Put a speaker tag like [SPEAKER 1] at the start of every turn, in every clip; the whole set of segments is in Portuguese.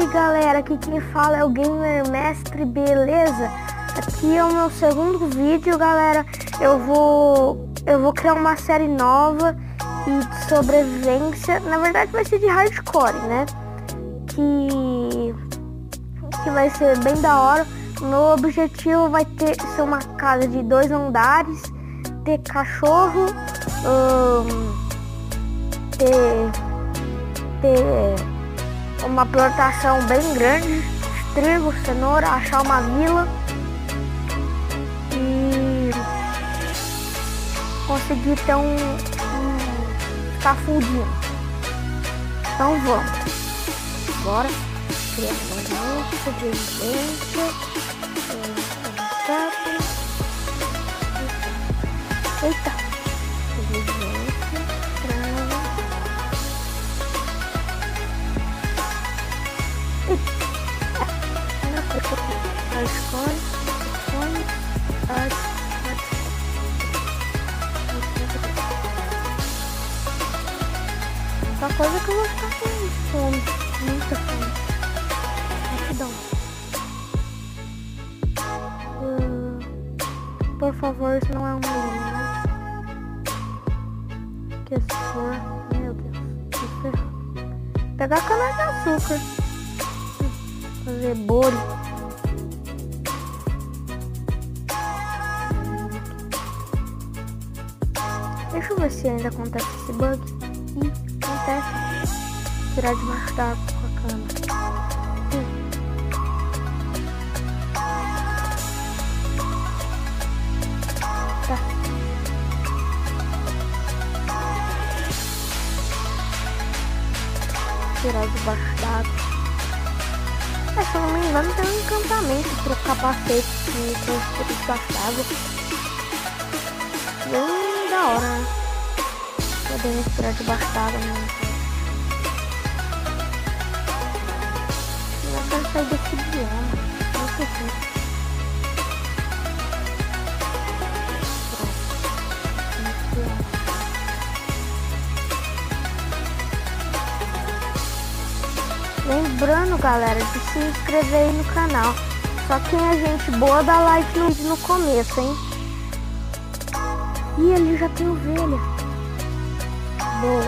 [SPEAKER 1] aí galera, aqui quem fala é o Gamer Mestre, beleza? Aqui é o meu segundo vídeo, galera. Eu vou criar uma série nova e de sobrevivência. Na verdade vai ser de hardcore, né? Que vai ser bem da hora. O meu objetivo vai ser uma casa de 2 andares, ter cachorro, ter uma plantação bem grande, trigo, cenoura, achar uma vila e conseguir ter um cafundinho. Então vamos, bora criar uma sobrevivência. Eita, sobrevivência, trava. Só coisa que eu vou ficar com fome, muita fome. Rapidão. Por favor, isso não é uma linha, né? Que se for, meu Deus, que ferrou. Pegar cana de açúcar, fazer bolo. Deixa eu ver se ainda acontece esse bug. Acontece. Tirar debaixo d'água com a cana. Tá. Tirar debaixo d'água. Se eu não me engano, tem um encantamento pro capacete com debaixo d'água. Bem da hora, né? Poder respirar debaixo d'água, né? Eu quero sair desse bioma. Muito difícil. Lembrando, galera, de se inscrever aí no canal. Só quem é gente boa dá like no vídeo no começo, hein? Ih, ali já tem ovelha. Boa,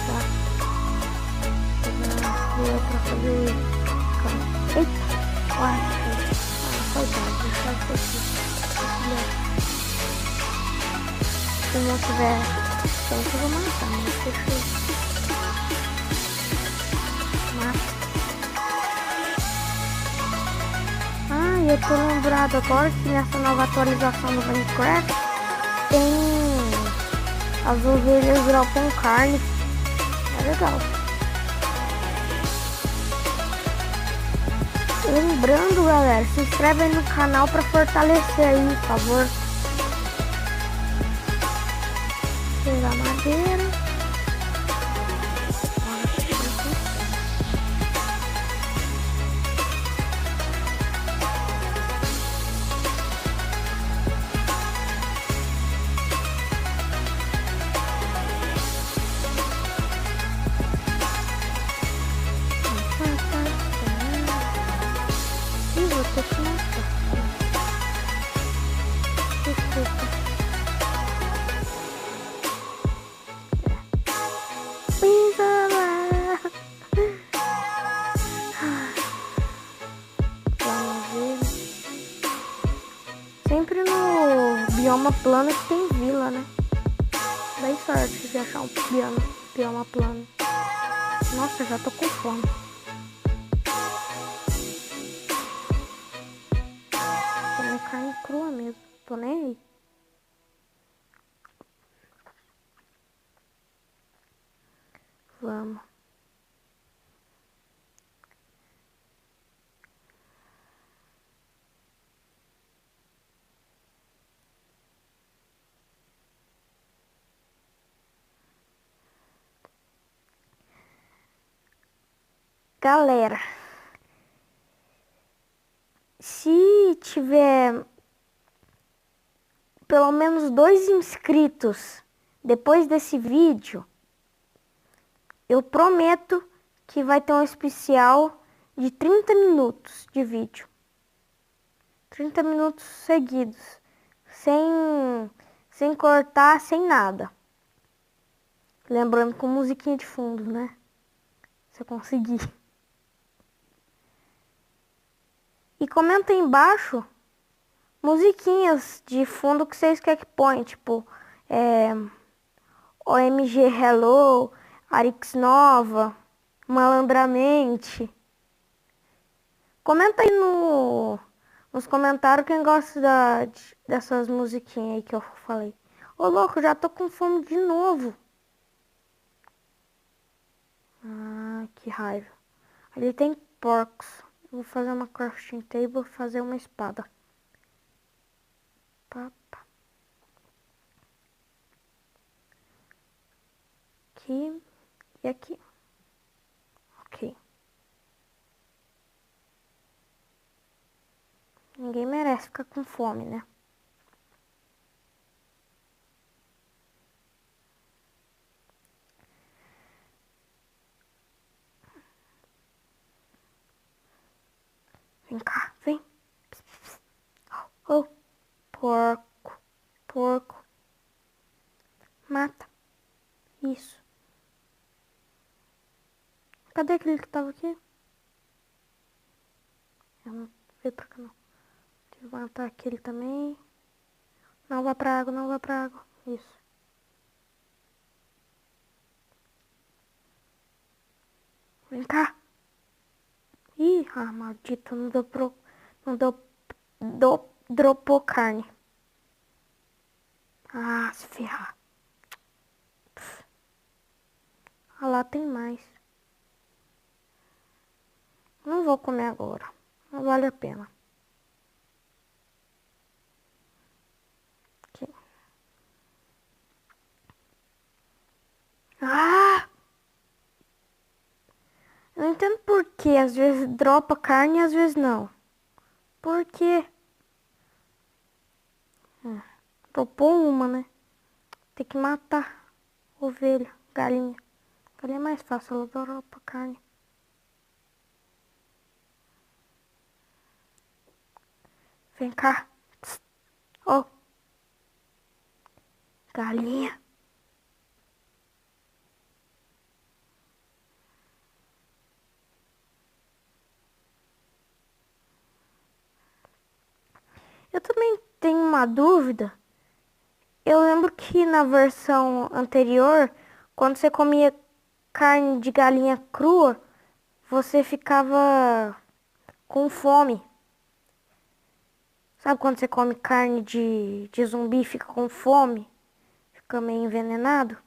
[SPEAKER 1] tá? Vou pra fazer. Eita, uai, coitado, deixa eu aqui. Se não tiver tempo, eu vou matar, mas deixa eu. Mata. Ah, e eu tô lembrado agora que nessa nova atualização do Minecraft tem as ovelhas dropam carne. É legal. Lembrando, galera, se inscreve aí no canal para fortalecer aí, por favor. Pegar madeira. Sempre no bioma plano que tem vila, né? Dá sorte de achar um bioma plano. Nossa, já tô com fome. Comer carne crua mesmo. Tô nem aí. Vamos. Galera, se tiver pelo menos 2 inscritos depois desse vídeo, eu prometo que vai ter um especial de 30 minutos de vídeo. 30 minutos seguidos. Sem cortar, sem nada. Lembrando com musiquinha de fundo, né? Se eu conseguir. E comenta aí embaixo musiquinhas de fundo que vocês querem que põe. Tipo, OMG Hello, Arix Nova, Malandramente. Comenta aí nos comentários quem gosta dessas musiquinhas aí que eu falei. Ô louco, já tô com fome de novo. Ah, que raiva. Ali tem porcos. Vou fazer uma crafting table, fazer uma espada. Papa. Aqui e aqui. Ok. Ninguém merece ficar com fome, né? Vem cá, vem. Oh, porco. Porco. Mata. Isso. Cadê aquele que tava aqui? Eu não veio pra cá não. Deixa eu matar aquele também. Não vá pra água, não vá pra água. Isso. Vem cá. Ih, maldito, não deu pro... Não dropou carne. Ah, se ferrar. Ah, lá tem mais. Não vou comer agora. Não vale a pena. Aqui. Ah! Eu não entendo por que às vezes dropa carne e às vezes não. Por quê? Dropou uma, né? Tem que matar ovelha, galinha. Galinha é mais fácil, ela dropa carne. Vem cá. Ó. Oh. Galinha. Eu também tenho uma dúvida. Eu lembro que na versão anterior, quando você comia carne de galinha crua, você ficava com fome. Sabe quando você come carne de zumbi e fica com fome? Fica meio envenenado?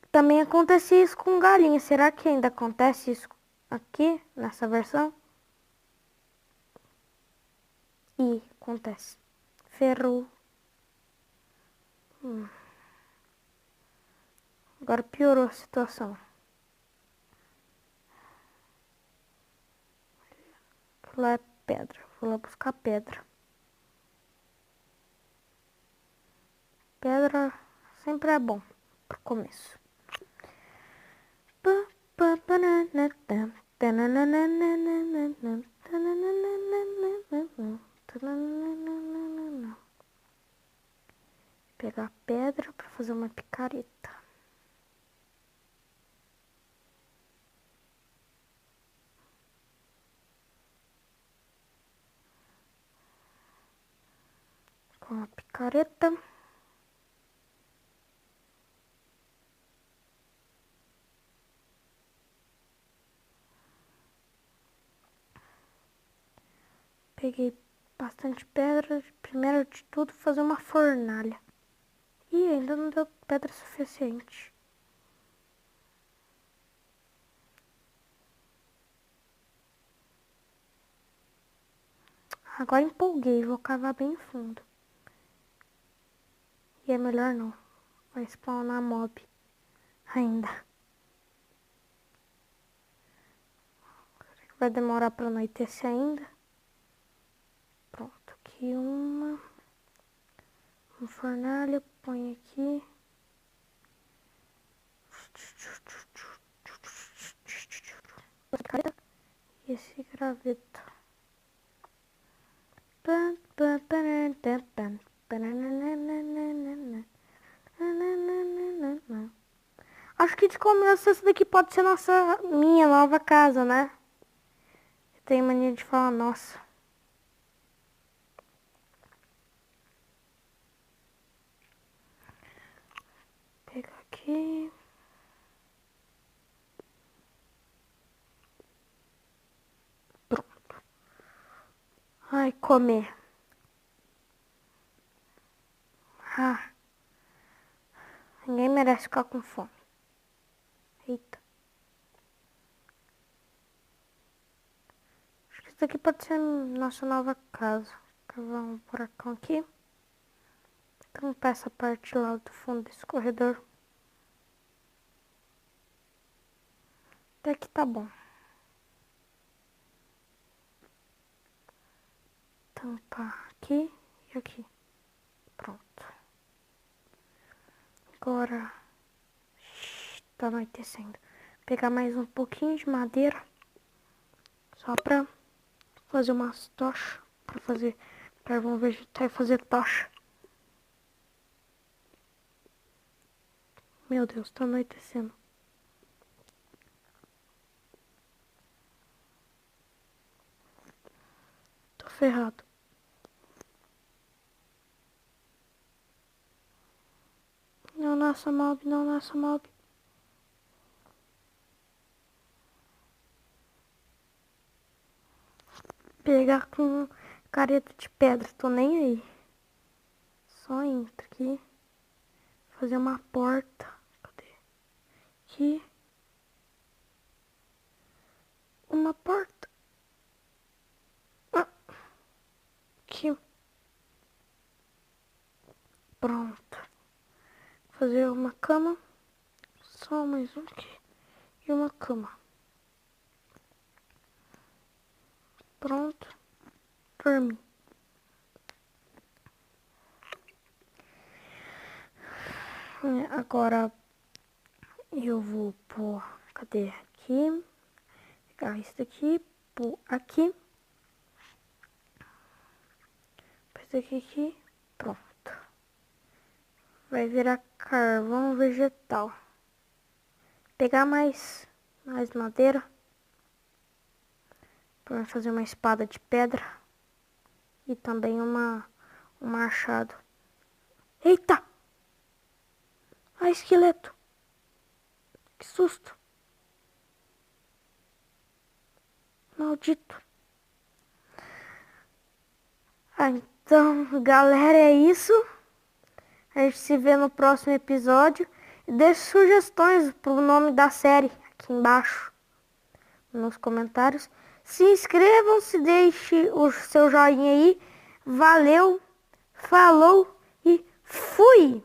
[SPEAKER 1] Também acontecia isso com galinha. Será que ainda acontece isso aqui, nessa versão? Ih, acontece. Ferrou. Agora piorou a situação. Lá é pedra. Vou lá buscar pedra. Pedra sempre é bom pro começo. Pegar pedra para fazer uma picareta. Com a picareta. Peguei bastante pedra. Primeiro de tudo, fazer uma fornalha. E ainda não deu pedra suficiente. Agora empolguei, vou cavar bem fundo. E é melhor não. Vai spawnar mob ainda. Vai demorar pra anoitecer ainda. Pronto, aqui uma fornalha, põe aqui. E esse graveto. Acho que de começo essa daqui pode ser minha nova casa, né? Eu tenho mania de falar nossa. Pega aqui. Pronto. Ai, comer. Ah. Ninguém merece ficar com fome. Eita. Acho que isso daqui pode ser nossa nova casa. Cavar um buracão aqui. Tampar essa parte lá do fundo desse corredor. Até que tá bom. Tampar aqui e aqui. Pronto. Agora tá anoitecendo. Pegar mais um pouquinho de madeira. Só pra fazer umas tochas. Pra fazer carvão vegetal e fazer tocha. Meu Deus, tá anoitecendo. Tô ferrado. Não nasça mob, não nasça mob. Pegar com careta de pedra, tô nem aí. Só entra aqui. Fazer uma porta. Cadê? Aqui. Uma porta. Aqui. Pronto. Fazer uma cama. Só mais um aqui. E uma cama. Pronto. Dormir. Agora eu vou pôr. Cadê? Aqui. Pegar isso daqui. Pôr aqui. Esse aqui. Pronto. Vai virar carvão vegetal. Pegar mais madeira. Para fazer uma espada de pedra. E também um machado. Eita! Ai, esqueleto. Que susto. Maldito. Então, galera, é isso. A gente se vê no próximo episódio. E deixe sugestões pro nome da série aqui embaixo. Nos comentários. Se inscrevam, se deixe o seu joinha aí. Valeu, falou e fui!